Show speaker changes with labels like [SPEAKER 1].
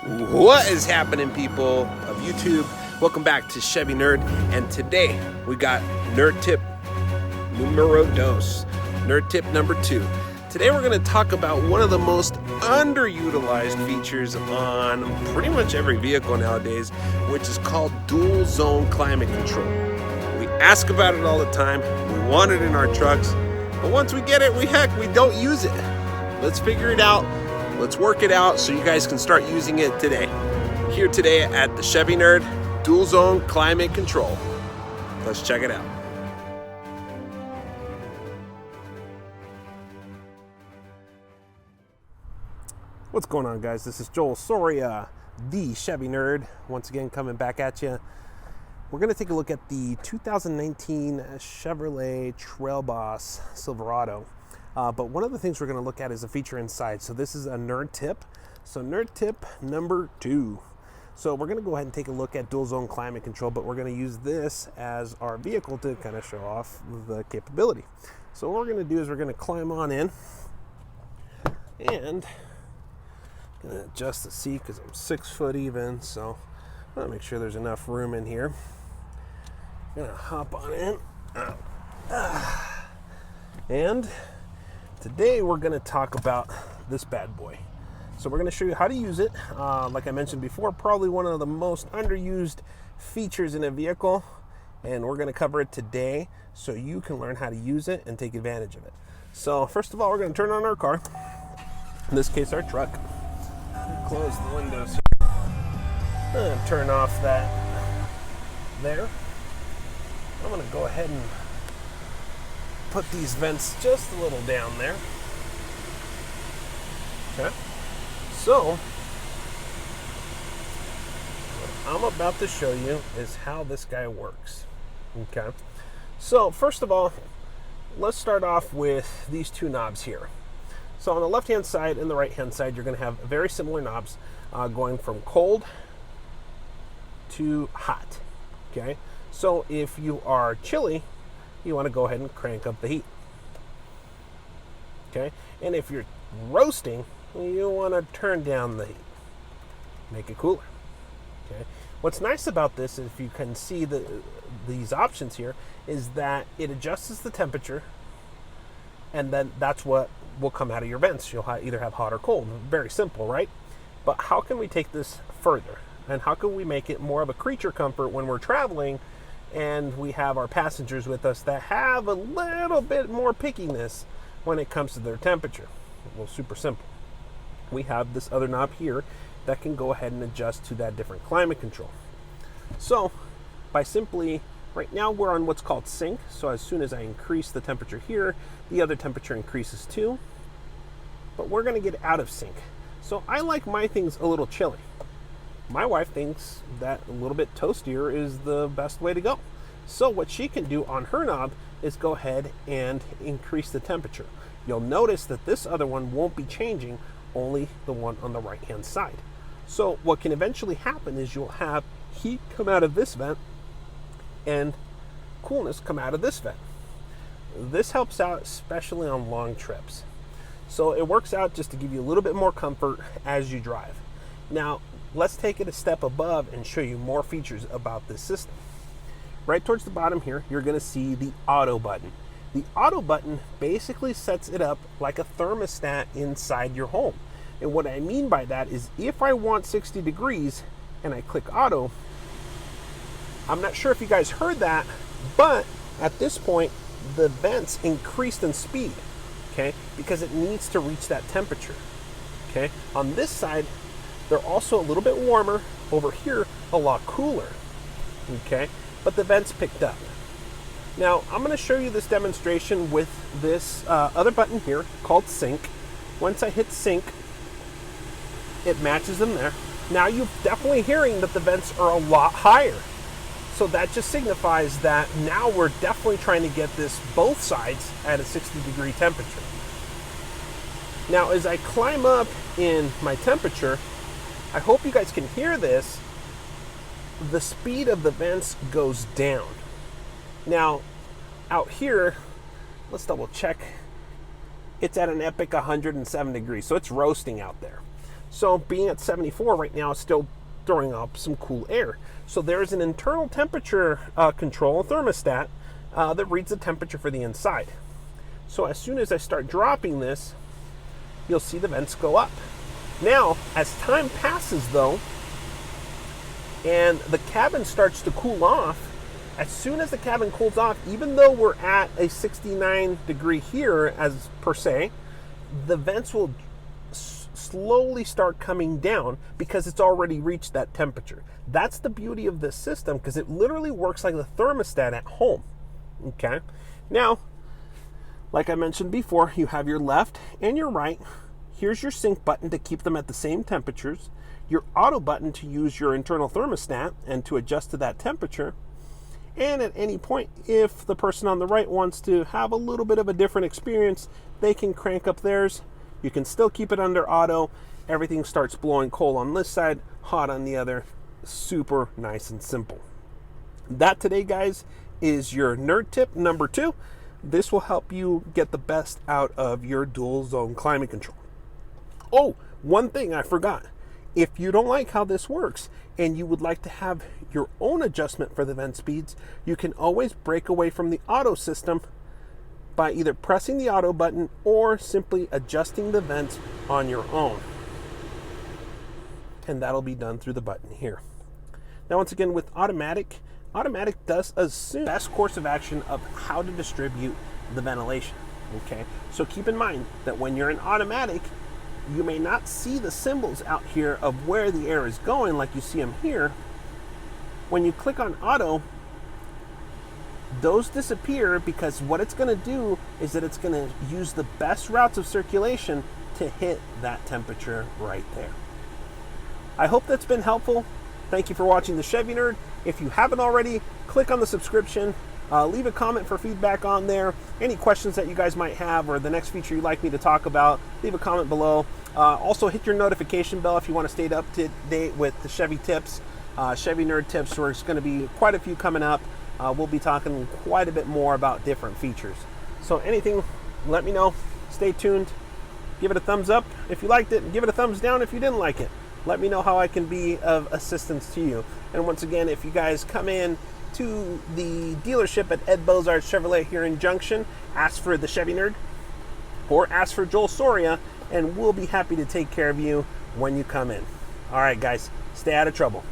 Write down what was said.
[SPEAKER 1] What is happening, people of YouTube? Welcome back to Chevy Nerd, and today we got Nerd Tip numero dos, Nerd Tip number 2. Today we're going to talk about one of the most underutilized features on pretty much every vehicle nowadays, which is called dual zone climate control. We ask about it all the time, we want it in our trucks, but once we get it, we don't use it. Let's figure it out. Let's work it out so you guys can start using it today. Here today at the Chevy Nerd, dual zone climate control. Let's check it out. What's going on, guys? This is Joel Soria, the Chevy Nerd, once again coming back at you. We're going to take a look at the 2019 Chevrolet Trail Boss Silverado. But one of the things we're going to look at is a feature inside. So this is a nerd tip. So nerd tip number 2. So we're going to go ahead and take a look at dual zone climate control, but we're going to use this as our vehicle to kind of show off the capability. So what we're going to do is we're going to climb on in and going to adjust the seat because I'm 6 foot even. So I'm going to make sure there's enough room in here. Going to hop on in. And today we're going to talk about this bad boy. So we're going to show you how to use it. Like I mentioned before, probably one of the most underused features in a vehicle, and we're going to cover it today so you can learn how to use it and take advantage of it. So first of all, we're going to turn on our car, in this case our truck. Close the windows here. And turn off that there. I'm going to go ahead and put these vents just a little down there. Okay. So, what I'm about to show you is how this guy works. Okay. So, first of all, let's start off with these 2 knobs here. So, on the left-hand side and the right-hand side, you're going to have very similar knobs going from cold to hot. Okay. So, if you are chilly, you want to go ahead and crank up the heat. Okay? And if you're roasting, you want to turn down the heat. Make it cooler. Okay? What's nice about this, if you can see these options here, is that it adjusts the temperature, and then that's what will come out of your vents. You'll either have hot or cold. Very simple, right? But how can we take this further? And how can we make it more of a creature comfort when we're traveling and we have our passengers with us that have a little bit more pickiness when it comes to their temperature? Well, super simple. We have this other knob here that can go ahead and adjust to that different climate control. So, by simply, right now we're on what's called sync. So as soon as I increase the temperature here, the other temperature increases too. But we're going to get out of sync. So I like my things a little chilly. My wife thinks that a little bit toastier is the best way to go. So what she can do on her knob is go ahead and increase the temperature. You'll notice that this other one won't be changing, only the one on the right hand side. So what can eventually happen is you'll have heat come out of this vent and coolness come out of this vent. This helps out especially on long trips. So it works out just to give you a little bit more comfort as you drive. Now, let's take it a step above and show you more features about this system. Right towards the bottom here, you're going to see the auto button. The auto button basically sets it up like a thermostat inside your home. And what I mean by that is if I want 60 degrees and I click auto, I'm not sure if you guys heard that, but at this point, the vents increased in speed, okay, because it needs to reach that temperature, okay. On this side, they're also a little bit warmer. Over here, a lot cooler. Okay, but the vents picked up. Now, I'm going to show you this demonstration with this other button here called sync. Once I hit sync, it matches them there. Now you're definitely hearing that the vents are a lot higher. So that just signifies that now we're definitely trying to get this both sides at a 60-degree temperature. Now, as I climb up in my temperature, I hope you guys can hear this. The speed of the vents goes down. Now, out here, let's double check. It's at an epic 107 degrees, so it's roasting out there. So being at 74 right now is still throwing up some cool air. So there's an internal temperature control thermostat that reads the temperature for the inside. So as soon as I start dropping this, you'll see the vents go up. Now, as time passes though, and the cabin starts to cool off, as soon as the cabin cools off, even though we're at a 69 degree here as per se, the vents will slowly start coming down because it's already reached that temperature. That's the beauty of this system, because it literally works like the thermostat at home. Okay. Now, like I mentioned before, you have your left and your right. Here's your sync button to keep them at the same temperatures, your auto button to use your internal thermostat and to adjust to that temperature. And at any point, if the person on the right wants to have a little bit of a different experience, they can crank up theirs. You can still keep it under auto. Everything starts blowing cold on this side, hot on the other. Super nice and simple. That today, guys, is your nerd tip number 2. This will help you get the best out of your dual zone climate control. Oh, one thing I forgot. If you don't like how this works and you would like to have your own adjustment for the vent speeds, you can always break away from the auto system by either pressing the auto button or simply adjusting the vents on your own. And that'll be done through the button here. Now, once again, with automatic does assume the best course of action of how to distribute the ventilation. Okay, so keep in mind that when you're in automatic, you may not see the symbols out here of where the air is going like you see them here. When you click on auto, those disappear, because what it's going to do is that it's going to use the best routes of circulation to hit that temperature right there. I hope that's been helpful. Thank you for watching the Chevy Nerd. If you haven't already, click on the subscription. Leave a comment for feedback on there. Any questions that you guys might have, or the next feature you'd like me to talk about, leave a comment below. Also, hit your notification bell if you want to stay up to date with the Chevy tips, Chevy Nerd tips. There's going to be quite a few coming up. We'll be talking quite a bit more about different features. So anything, let me know. Stay tuned. Give it a thumbs up if you liked it, and give it a thumbs down if you didn't like it. Let me know how I can be of assistance to you. And once again, if you guys come in to the dealership at Ed Bozart's Chevrolet here in Junction, ask for the Chevy Nerd or ask for Joel Soria, and we'll be happy to take care of you when you come in. All right, guys, stay out of trouble.